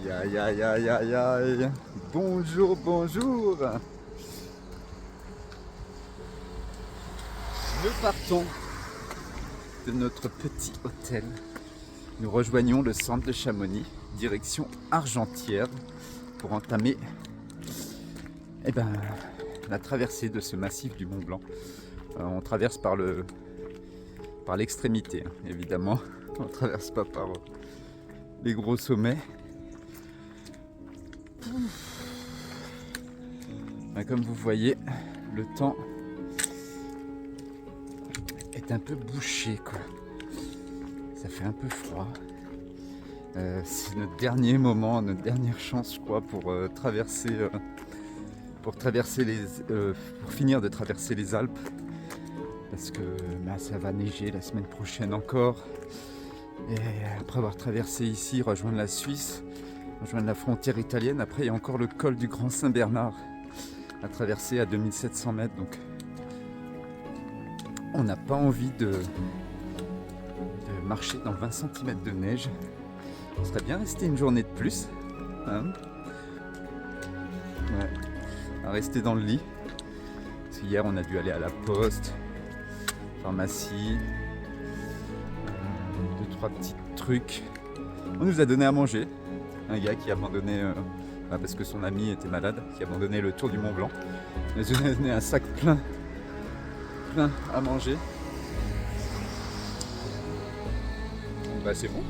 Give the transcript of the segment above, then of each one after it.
Aïe aïe aïe aïe aïe. Bonjour, bonjour. Nous partons de notre petit hôtel. Nous rejoignons le centre de Chamonix, direction Argentière, pour entamer la traversée de ce massif du Mont Blanc. On traverse par l'extrémité, évidemment. On ne traverse pas par les gros sommets. Comme vous voyez, le temps est un peu bouché, quoi. Ça fait un peu froid. C'est notre dernier moment, notre dernière chance, je crois, pour finir de traverser les Alpes, parce que ça va neiger la semaine prochaine encore. Et après avoir traversé ici, rejoindre la Suisse, rejoindre la frontière italienne, après il y a encore le col du Grand Saint-Bernard à traverser à 2700 mètres. Donc on n'a pas envie de marcher dans 20 cm de neige. On serait bien resté une journée de plus, hein, ouais, à rester dans le lit. Parce qu'hier on a dû aller à la poste, pharmacie, 2-3 petits trucs. On nous a donné à manger. Un gars qui a abandonné, parce que son ami était malade, qui a abandonné le tour du Mont Blanc. Il nous a donné un sac plein à manger. C'est bon,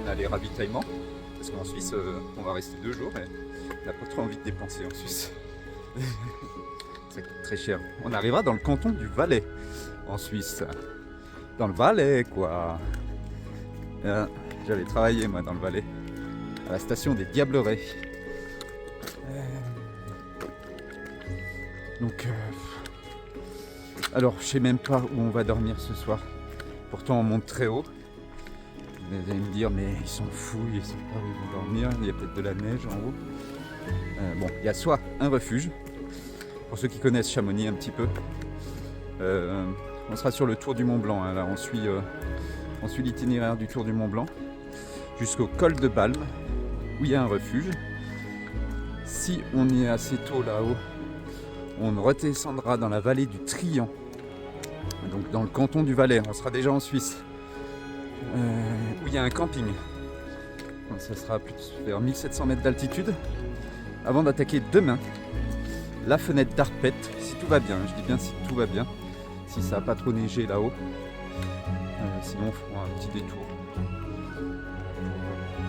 on a les ravitaillements, parce qu'en Suisse on va rester 2 jours et on n'a pas trop envie de dépenser en Suisse. Ça coûte très cher. On arrivera dans le canton du Valais en Suisse. Dans le Valais, quoi. J'avais travaillé moi dans le Valais, à la station des Diablerets. Alors je sais même pas où on va dormir ce soir. Pourtant on monte très haut. Vous allez me dire, mais ils sont fous, ils ne savent pas où ils vont dormir, il y a peut-être de la neige en haut. Il y a soit un refuge, pour ceux qui connaissent Chamonix un petit peu. On sera sur le tour du Mont Blanc, hein, là on suit l'itinéraire du tour du Mont Blanc, jusqu'au col de Balme, où il y a un refuge. Si on y est assez tôt là-haut, on redescendra dans la vallée du Trian, donc dans le canton du Valais, on sera déjà en Suisse. Où il y a un camping. Donc ça sera plus vers 1700 mètres d'altitude avant d'attaquer demain la fenêtre d'Arpette, si tout va bien. Je dis bien si tout va bien, si ça n'a pas trop neigé là-haut. Sinon on fera un petit détour pour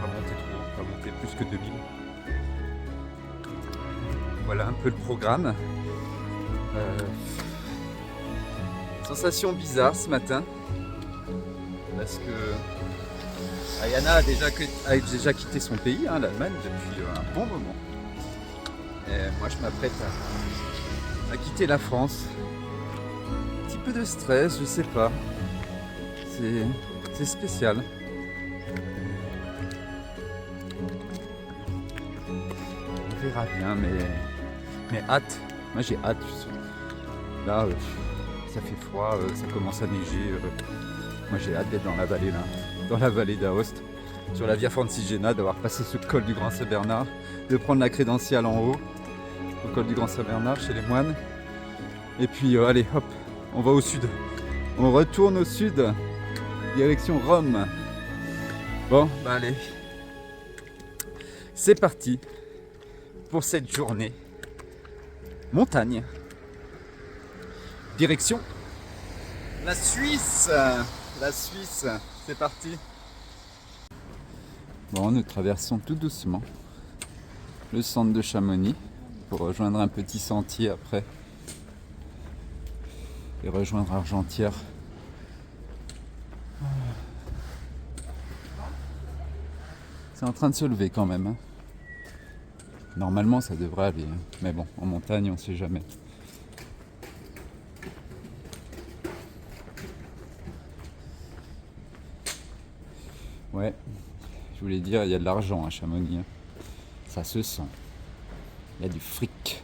pas monter trop haut, pas monter plus que 2000. Voilà un peu le programme. Sensation bizarre ce matin, parce que Ayana a déjà quitté son pays, hein, l'Allemagne, depuis un bon moment. Et moi je m'apprête à quitter la France. Un petit peu de stress, je sais pas. C'est spécial. On verra bien, mais hâte. Moi j'ai hâte. Là, ça fait froid, ça commence à neiger. Moi j'ai hâte d'être dans la vallée là, dans la vallée d'Aoste, sur la Via Francigena, d'avoir passé ce col du Grand Saint-Bernard, de prendre la crédentiale en haut, au col du Grand Saint-Bernard chez les moines. Et puis allez hop, on va au sud. On retourne au sud, direction Rome. Bon, allez. C'est parti pour cette journée. Montagne. Direction la Suisse. La Suisse, c'est parti. Bon, nous traversons tout doucement le centre de Chamonix pour rejoindre un petit sentier après et rejoindre Argentière. C'est en train de se lever quand même, hein. Normalement ça devrait aller, hein. Mais bon, en montagne on sait jamais. Ouais, je voulais dire, il y a de l'argent à Chamonix, hein. Ça se sent. Il y a du fric.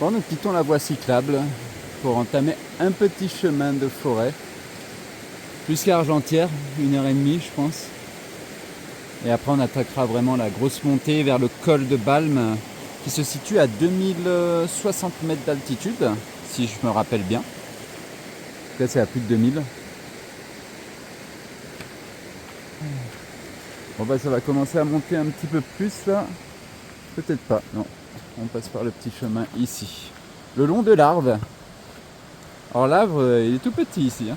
Bon, nous quittons la voie cyclable pour entamer un petit chemin de forêt jusqu'à Argentière, 1h30 je pense. Et après on attaquera vraiment la grosse montée vers le col de Balme qui se situe à 2060 mètres d'altitude, si je me rappelle bien. Là c'est à plus de 2000. Bon bah ça va commencer à monter un petit peu plus là. Peut-être pas, non. On passe par le petit chemin ici. Le long de l'Arve. Alors l'Arve, il est tout petit ici. Hein.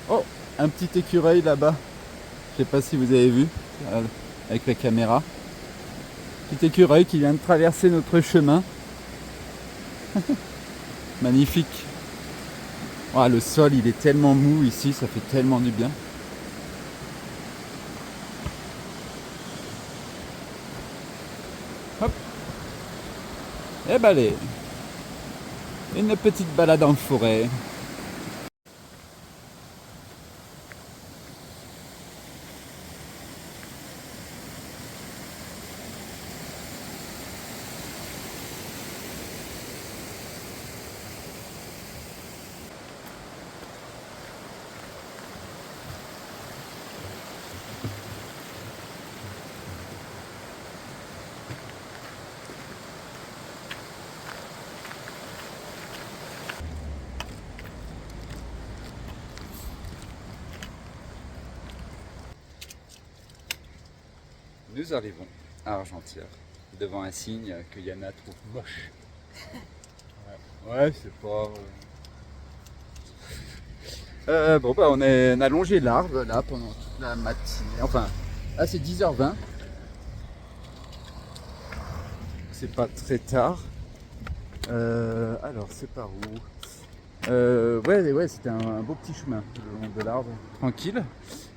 Oh, un petit écureuil là-bas. Je sais pas si vous avez vu avec la caméra. Petit écureuil qui vient de traverser notre chemin. Magnifique. Oh, le sol il est tellement mou ici, ça fait tellement du bien. Hop. Et ben allez. Une petite balade en forêt. Nous arrivons à Argentière, devant un signe que Yana trouve moche. Ouais, c'est pas... bon bah on a longé l'Arve là pendant toute la matinée. Enfin, là c'est 10h20. C'est pas très tard. Alors c'est par où ouais, c'était un beau petit chemin le long de l'Arve. Tranquille.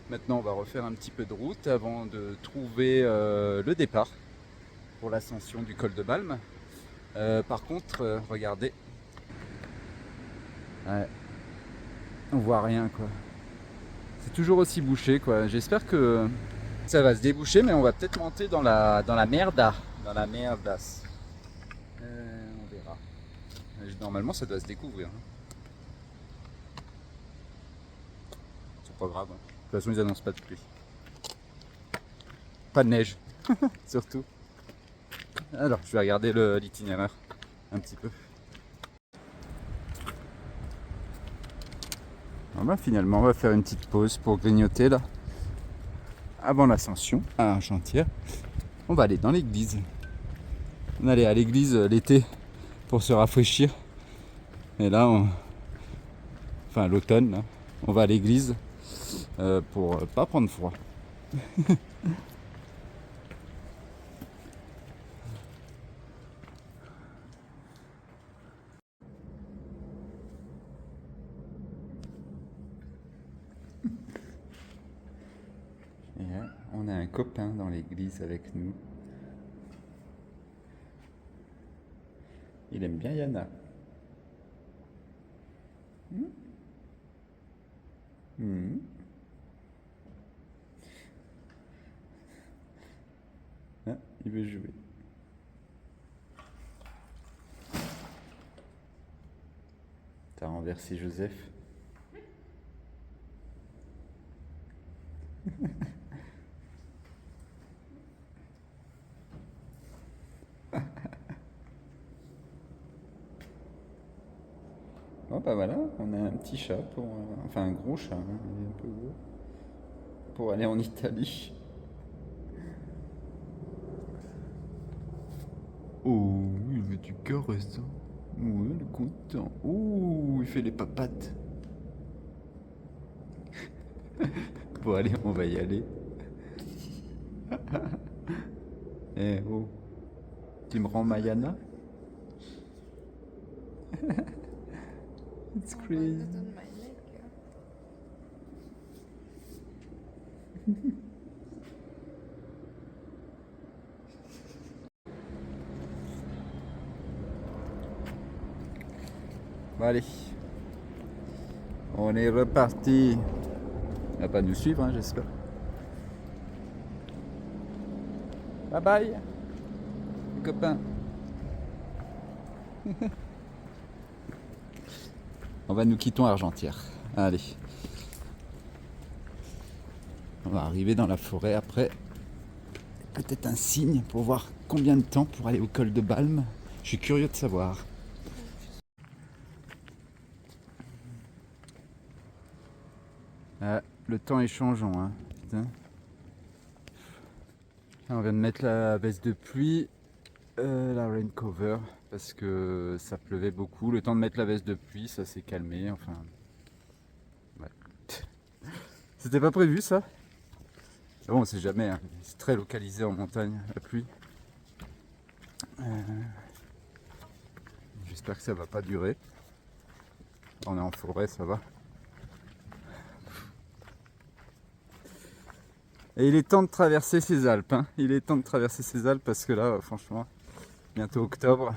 Maintenant on va refaire un petit peu de route avant de trouver le départ pour l'ascension du col de Balme. Par contre, regardez. Ouais. On voit rien quoi. C'est toujours aussi bouché quoi. J'espère que ça va se déboucher, mais on va peut-être monter dans la merda. Dans la merdasse. On verra. Normalement ça doit se découvrir. C'est pas grave. De toute façon ils annoncent pas de pluie. Pas de neige. Surtout. Alors je vais regarder l'itinéraire un petit peu. Alors là, finalement on va faire une petite pause pour grignoter là. Avant l'ascension à Argentière. On va aller dans l'église. On allait à l'église l'été pour se rafraîchir. Et là, enfin l'automne, là, on va à l'église pour pas prendre froid. Et là, on a un copain dans l'église avec nous. Il aime bien Yana. Ah, il veut jouer. T'as renversé Joseph. Bon bah voilà, on a un petit chat pour... enfin un gros chat, hein, il est un peu gros. Pour aller en Italie. Oh, il veut du caresse. Ouais, il est content. Oh, il fait les papates. Bon allez, on va y aller. Eh oh, tu me rends Mayana? It's crazy. Bon allez, on est reparti. Il va pas nous suivre, hein, j'espère. Bye bye, les copains. Nous quittons Argentière. Allez. On va arriver dans la forêt après. Peut-être un signe pour voir combien de temps pour aller au col de Balme. Je suis curieux de savoir. Ah, le temps est changeant, hein. Putain. On vient de mettre la veste de pluie, la rain cover, parce que ça pleuvait beaucoup. Le temps de mettre la veste de pluie, ça s'est calmé. Enfin, ouais. C'était pas prévu ça. Bon, on sait jamais, hein. C'est très localisé en montagne, la pluie. J'espère que ça va pas durer. On est en forêt, ça va. Et il est temps de traverser ces Alpes, hein. Il est temps de traverser ces Alpes parce que là, franchement, bientôt octobre,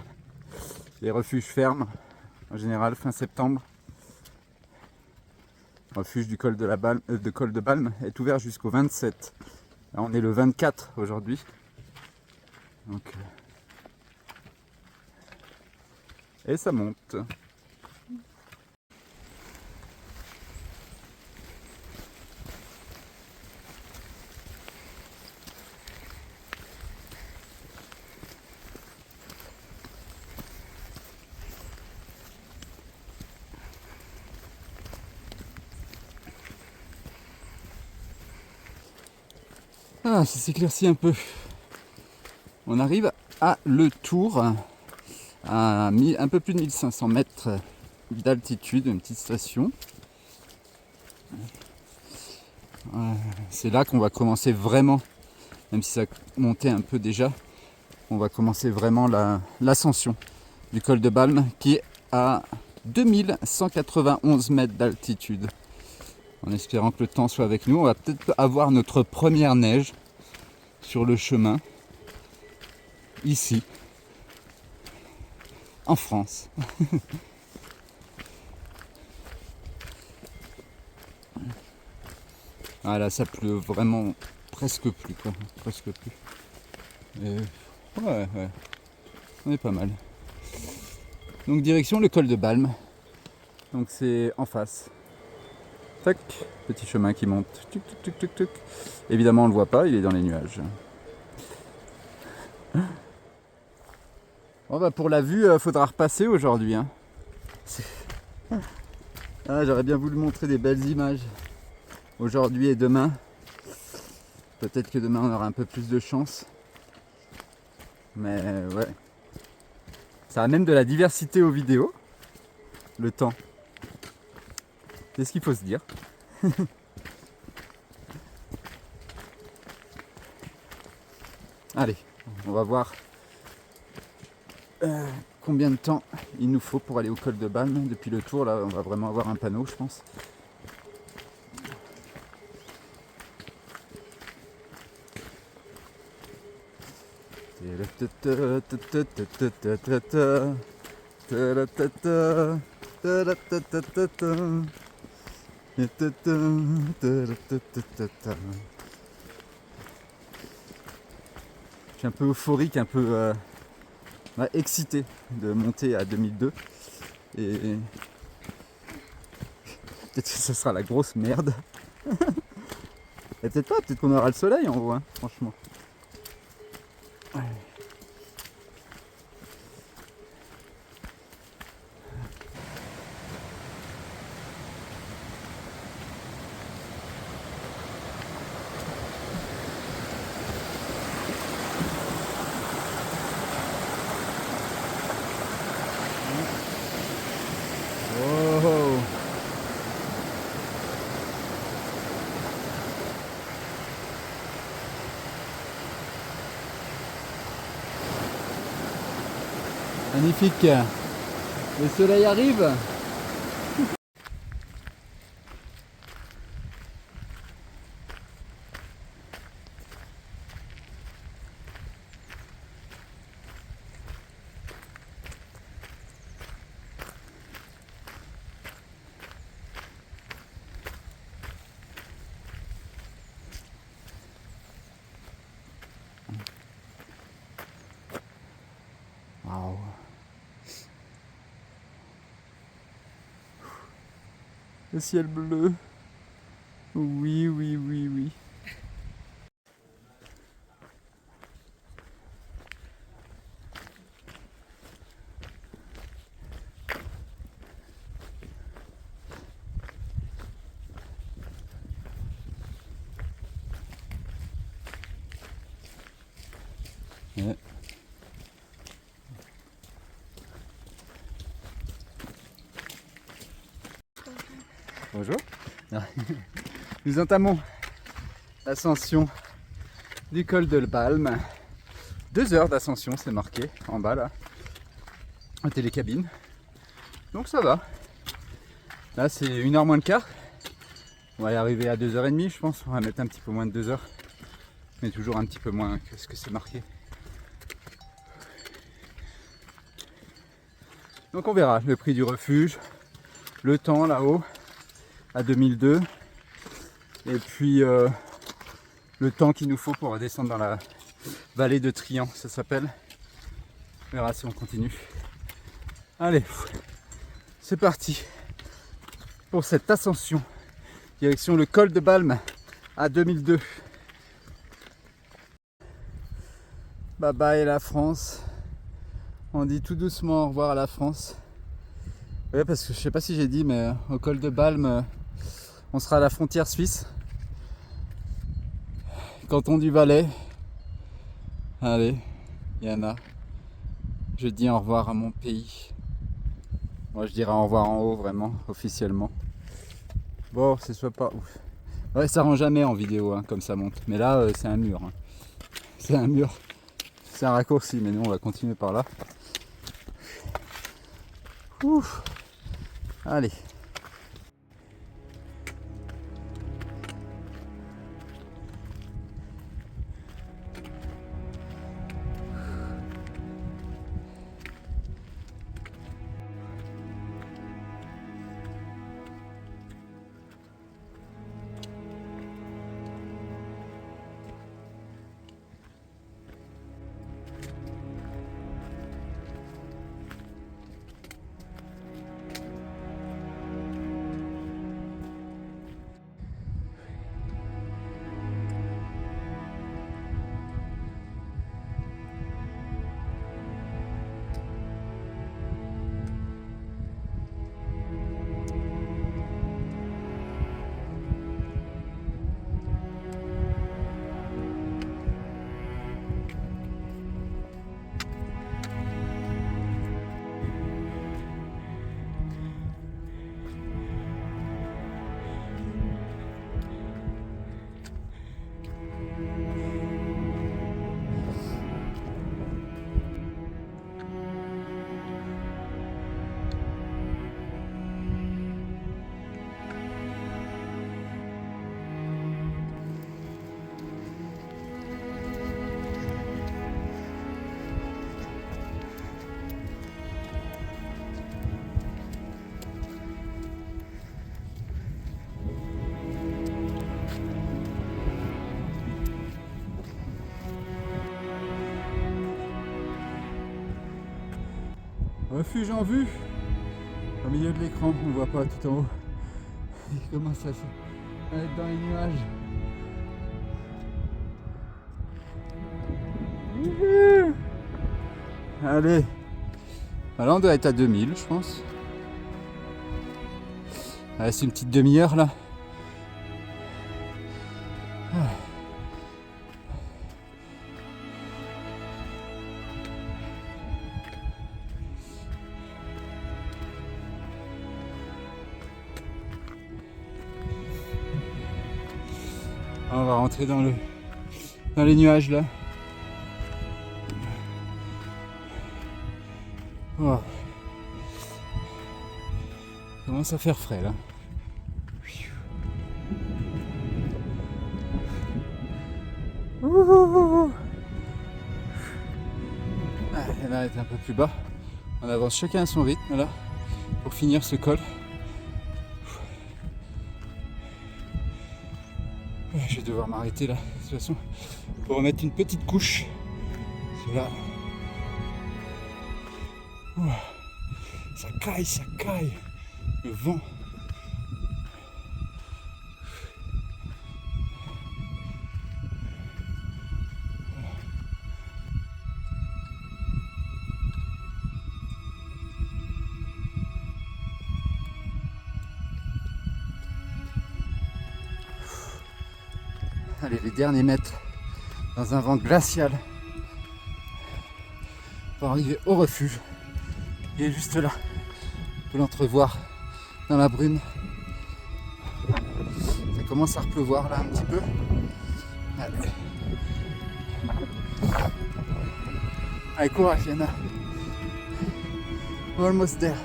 les refuges ferment, en général fin septembre. Le refuge du col de Balme est ouvert jusqu'au 27. Là, on est le 24 aujourd'hui. Donc, et ça monte. Ah, ça s'éclaircit un peu. On arrive à Le Tour, à un peu plus de 1500 mètres d'altitude, une petite station. C'est là qu'on va commencer vraiment, même si ça montait un peu déjà, on va commencer vraiment l'ascension du col de Balme qui est à 2191 mètres d'altitude. En espérant que le temps soit avec nous, on va peut-être avoir notre première neige sur le chemin, ici, en France. Ah là, ça pleut vraiment presque plus, quoi. Presque plus. Et ouais, on est pas mal. Donc direction le col de Balme. Donc c'est en face. Tac, petit chemin qui monte. Tuc, tuc, tuc, tuc, tuc. Évidemment, on le voit pas, il est dans les nuages. Bon bah pour la vue, faudra repasser aujourd'hui, hein. Ah, j'aurais bien voulu montrer des belles images aujourd'hui et demain. Peut-être que demain on aura un peu plus de chance. Mais ouais. Ça amène de la diversité aux vidéos. Le temps. C'est ce qu'il faut se dire. Allez, on va voir combien de temps il nous faut pour aller au col de Balme. Depuis le tour, là, on va vraiment avoir un panneau, je pense. Je suis un peu euphorique, un peu excité de monter à 2002 et peut-être que ce sera la grosse merde. Et peut-être pas, peut-être qu'on aura le soleil en haut, hein, franchement. Ouais. Oh. Magnifique. Le soleil arrive. Le ciel bleu. Oui, oui, oui, oui. Ouais. Bonjour. Nous entamons l'ascension du col de Balme. 2 heures d'ascension, c'est marqué en bas là, en télécabine. Donc ça va. Là c'est 1h moins le quart. On va y arriver à 2h30 je pense. On va mettre un petit peu moins de 2 heures. Mais toujours un petit peu moins que ce que c'est marqué. Donc on verra le prix du refuge, le temps là-haut à 2002 et puis le temps qu'il nous faut pour redescendre dans la vallée de Trian, ça s'appelle. On verra si on continue. Allez, c'est parti pour cette ascension direction le col de Balme à 2002. Bye bye la France. On dit tout doucement au revoir à la France. Ouais, parce que je sais pas si j'ai dit, mais au col de Balme, on sera à la frontière suisse. Canton du Valais. Allez, il y en a. Je dis au revoir à mon pays. Moi je dirais au revoir en haut, vraiment, officiellement. Bon, ce soit pas ouf. Ouais, ça rend jamais en vidéo, hein, comme ça monte. Mais là, c'est un mur. Hein. C'est un mur. C'est un raccourci, mais nous on va continuer par là. Ouf. Allez. Refuge en vue, au milieu de l'écran, on ne voit pas tout en haut. Il commence à être dans les nuages. Allez, là on doit être à 2000 je pense. Allez, c'est une petite demi-heure là. On va rentrer dans les nuages là. Oh. Ça commence à faire frais là. Et là, elle est un peu plus bas. On avance chacun à son rythme là pour finir ce col. Je vais devoir m'arrêter là, de toute façon, pour remettre une petite couche. C'est là. Ça caille, ça caille. Le vent. Allez, les derniers mètres dans un vent glacial pour arriver au refuge. Il est juste là. On peut l'entrevoir dans la brume. Ça commence à repleuvoir là un petit peu. Allez, allez, courage Yana. We're almost there.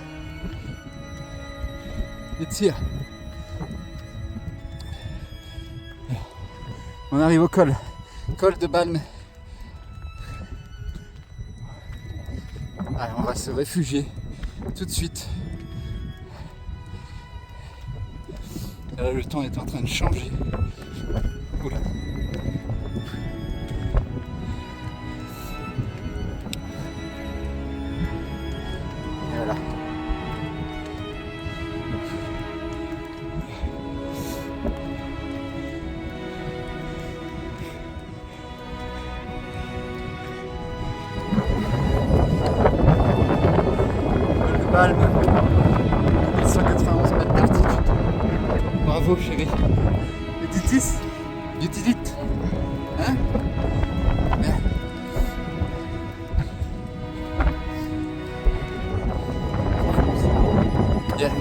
It's here. On arrive au col de Balme. Allez, on va se réfugier tout de suite. Et là, le temps est en train de changer. Oula. Et voilà. Balme, 1191 mètres d'altitude. Bravo chérie. Et du titit. Hein? Bien. Bien.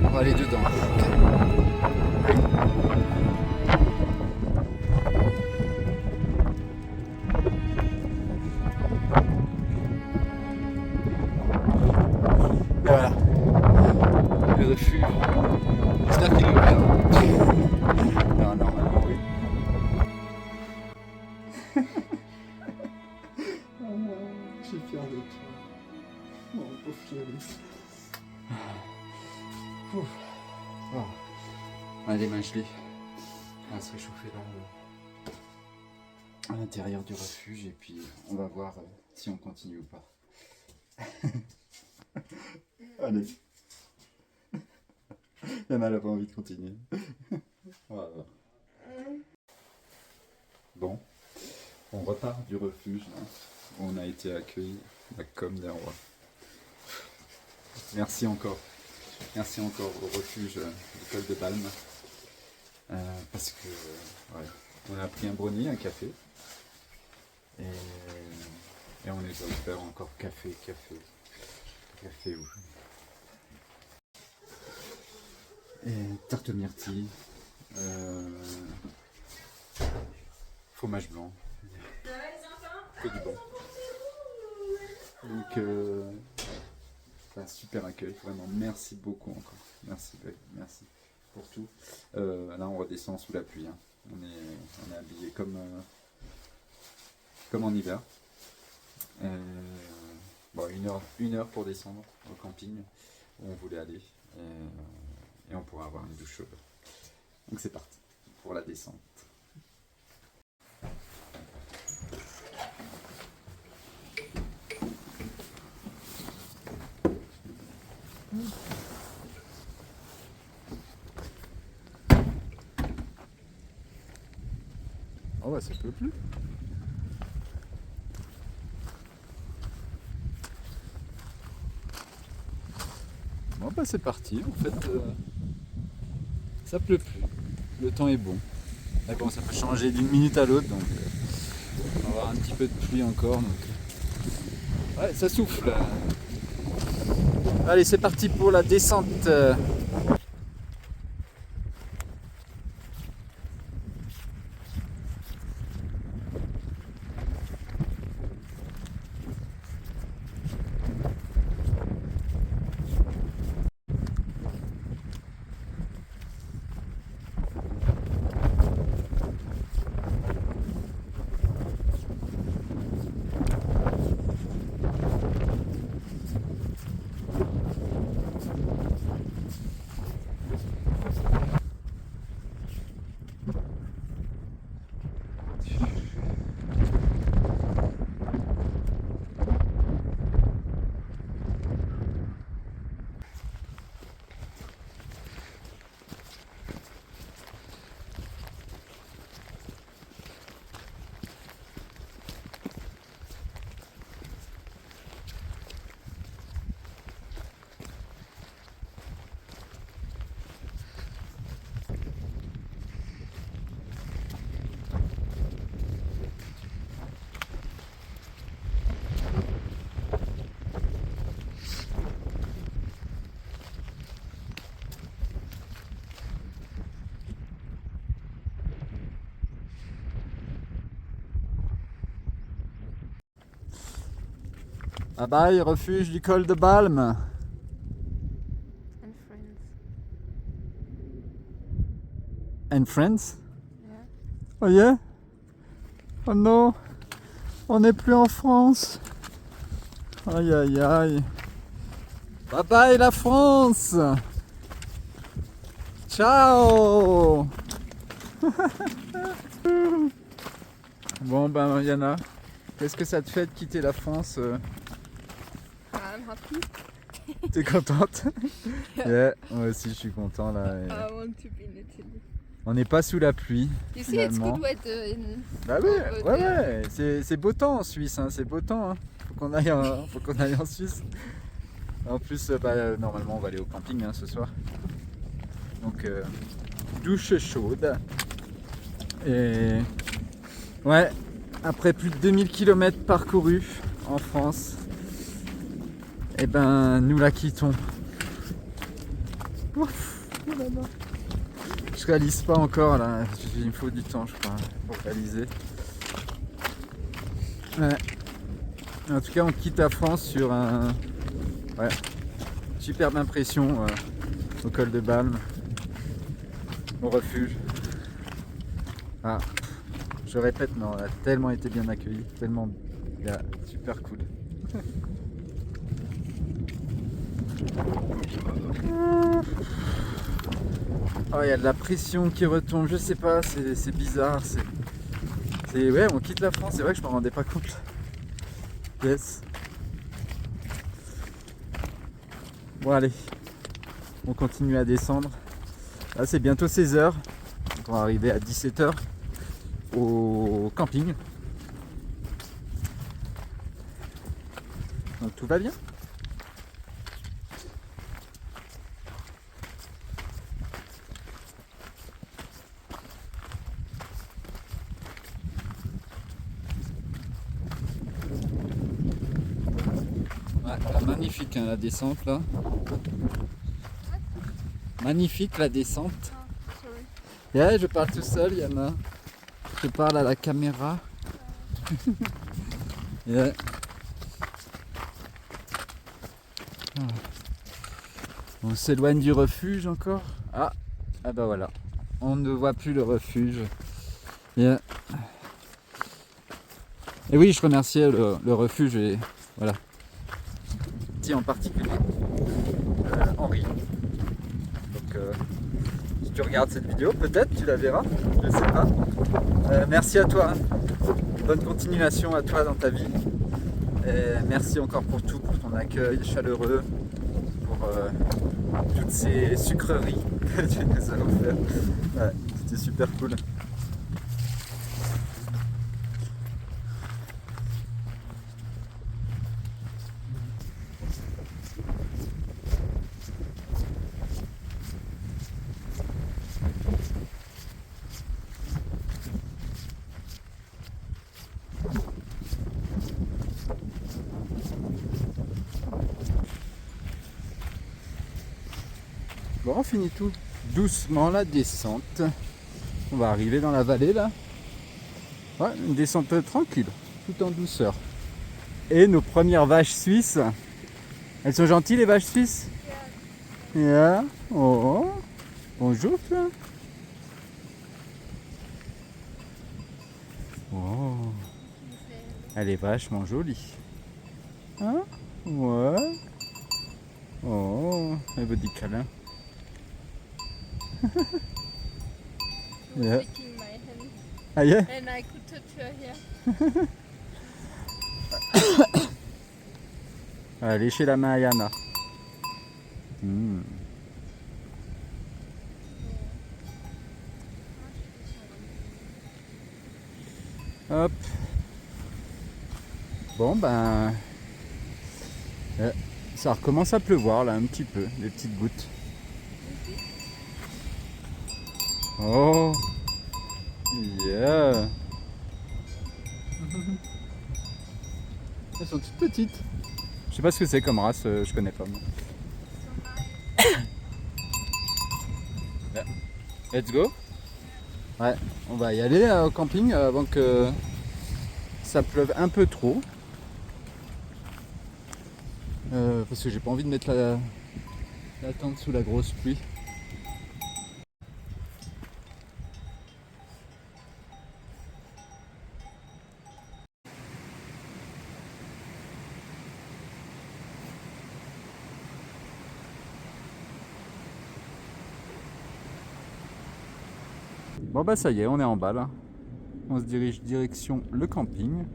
On va aller dedans. Okay. Voilà, le refuge. J'espère qu'il est ouvert. Non, normalement, oui. Je suis fier de toi. Mon pauvre chéri. Oh. On a des mains gelées. On va se réchauffer là à l'intérieur du refuge et puis on va voir si on continue ou pas. Allez. Yana n'a pas envie de continuer. Voilà. Bon, on repart du refuge là, où on a été accueillis comme des rois. Merci encore au refuge du col de Balme. Parce que ouais, on a pris un brownie, un café. Et on les a offert encore café où et tarte myrtille, fromage blanc, que du bon. Donc, un super accueil, vraiment, merci beaucoup encore. Merci pour tout. Là, on redescend sous la pluie. Hein. On est habillé comme en hiver. Bon, une heure pour descendre au camping où on voulait aller. Et on pourra avoir une douche chaude. Donc c'est parti pour la descente. Oh bah ça peut plus. Bon bah c'est parti, en fait ça pleut plus, le temps est bon. Mais bon, ça peut changer d'une minute à l'autre, donc on va avoir un petit peu de pluie encore, donc ouais, ça souffle. Allez, c'est parti pour la descente. Bye bye, refuge du col de Balme. And friends. And friends? Yeah. Oh yeah? Oh non, on n'est plus en France. Aïe aïe aïe. Bye bye la France. Ciao. Bon ben Yana, qu'est-ce que ça te fait de quitter la France? I'm happy. T'es contente? Yeah, moi aussi je suis content là. Et I want to be in Italy. on n'est pas sous la pluie. You see, it's finalement. good weather in. Bah oui, over ouais there. ouais, c'est beau temps en Suisse, hein, c'est beau temps. Hein. Faut qu'on aille en Suisse. En plus, normalement on va aller au camping hein, ce soir. Donc douche chaude. Et ouais, après plus de 2000 km parcourus en France, et ben nous la quittons. Ouf, oh là là. Je réalise pas encore là, il me faut du temps je crois pour réaliser. Ouais. En tout cas on quitte la France sur un superbe impression au col de Balme, au refuge. Ah, je répète, mais on a tellement été bien accueillis, tellement bien, super cool. Oh, il y a de la pression qui retombe, je sais pas, c'est bizarre. Ouais, on quitte la France, c'est vrai que je m'en rendais pas compte. Yes. Bon, allez, on continue à descendre. Là, c'est bientôt 16h, donc on va arriver à 17h au camping. Donc tout va bien. Magnifique hein, la descente là. Magnifique la descente. Oh, sorry. Yeah, je parle tout seul, Yana. Je parle à la caméra. Yeah. On s'éloigne du refuge encore. Ah bah voilà. On ne voit plus le refuge. Yeah. Et oui, je remerciais le refuge et voilà. En particulier Henri. Donc si tu regardes cette vidéo, peut-être tu la verras, je sais pas. Merci à toi, bonne continuation à toi dans ta vie. Et merci encore pour tout, pour ton accueil chaleureux, pour toutes ces sucreries que tu nous as offert. Ouais, c'était super cool. Bon, on finit tout doucement la descente. On va arriver dans la vallée là. Ouais, une descente tranquille, tout en douceur. Et nos premières vaches suisses. Elles sont gentilles les vaches suisses? Yeah. Oh. Bonjour toi. Oh. Elle est vachement jolie. Hein? Ouais. Oh. Un petit câlin. Yeah. Shaking my hand. Ah yeah? And I could touch her here. Allez chez la main à Yana. Hop. Bon ben ça recommence à pleuvoir là un petit peu, des petites gouttes. Oh yeah. Elles sont toutes petites. Je sais pas ce que c'est comme race, je connais pas moi. Let's go. Ouais, on va y aller au camping avant que ça pleuve un peu trop. Parce que j'ai pas envie de mettre la tente sous la grosse pluie. Bon bah ça y est, on est en bas là. On se dirige direction le camping.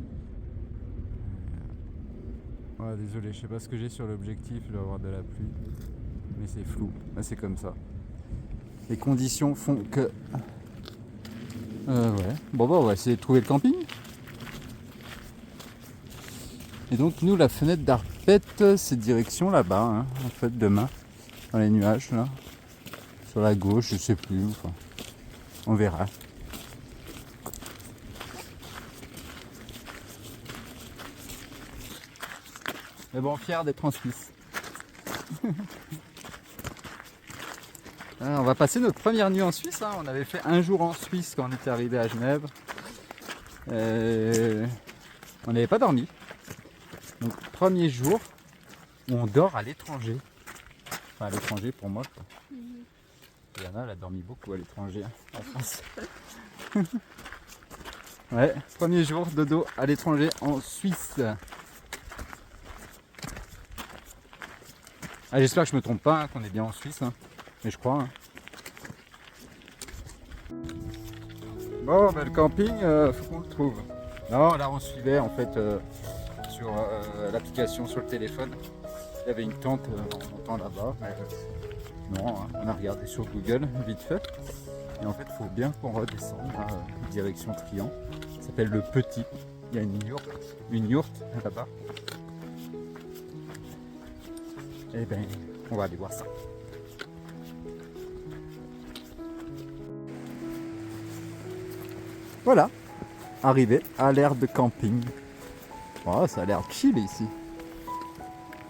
Ouais, désolé, je sais pas ce que j'ai sur l'objectif, il doit y avoir de la pluie. Mais c'est flou, là c'est comme ça. Les conditions font que... ouais. Bon bah on va essayer de trouver le camping. Et donc nous la fenêtre d'Arpette, c'est direction là-bas, hein, en fait demain. Dans les nuages là. Sur la gauche, je sais plus, enfin. On verra. Mais bon, fier d'être en Suisse. On va passer notre première nuit en Suisse. Hein. On avait fait un jour en Suisse quand on était arrivé à Genève. On n'avait pas dormi. Donc premier jour où on dort à l'étranger. Enfin à l'étranger pour moi. Quoi. Yana, elle a dormi beaucoup à l'étranger, hein, en France. Ouais, premier jour dodo à l'étranger en Suisse. Ah, j'espère que je me trompe pas, hein, qu'on est bien en Suisse, hein. Mais je crois. Hein. Bon, bah, le camping, faut qu'on le trouve. Non, là on suivait en fait sur l'application sur le téléphone. Il y avait une tente en montant là-bas. Non, hein, on a regardé sur Google vite fait. Et en fait, il faut bien qu'on redescende direction Trian. Ça s'appelle le Petit. Il y a une yourte là-bas. Et ben, on va aller voir ça. Voilà, arrivé à l'aire de camping. Oh, ça a l'air chill ici.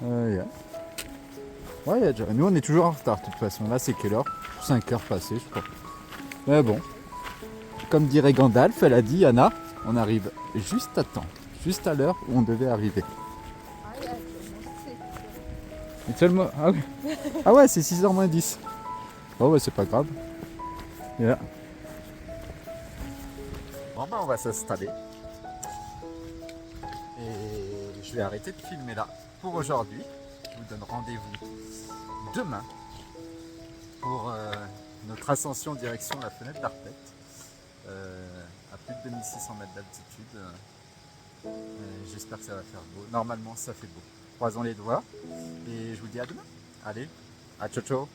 Yeah. Ouais, y a déjà... Nous on est toujours en retard de toute façon. Là c'est quelle heure? 5 heures passées je crois. Mais bon, comme dirait Gandalf, elle a dit Anna, on arrive juste à temps. Juste à l'heure où on devait arriver. Et seulement... Ah, oui. Ah ouais, c'est 6h moins 10. Oh ouais, c'est pas grave. Yeah. Bon bah on va s'installer. Et je vais arrêter de filmer là pour aujourd'hui. Je vous donne rendez-vous demain pour notre ascension direction la fenêtre d'Arpette. À plus de 2600 mètres d'altitude. J'espère que ça va faire beau. Normalement ça fait beau. Croisons les doigts et je vous dis à demain. Allez, à ciao ciao.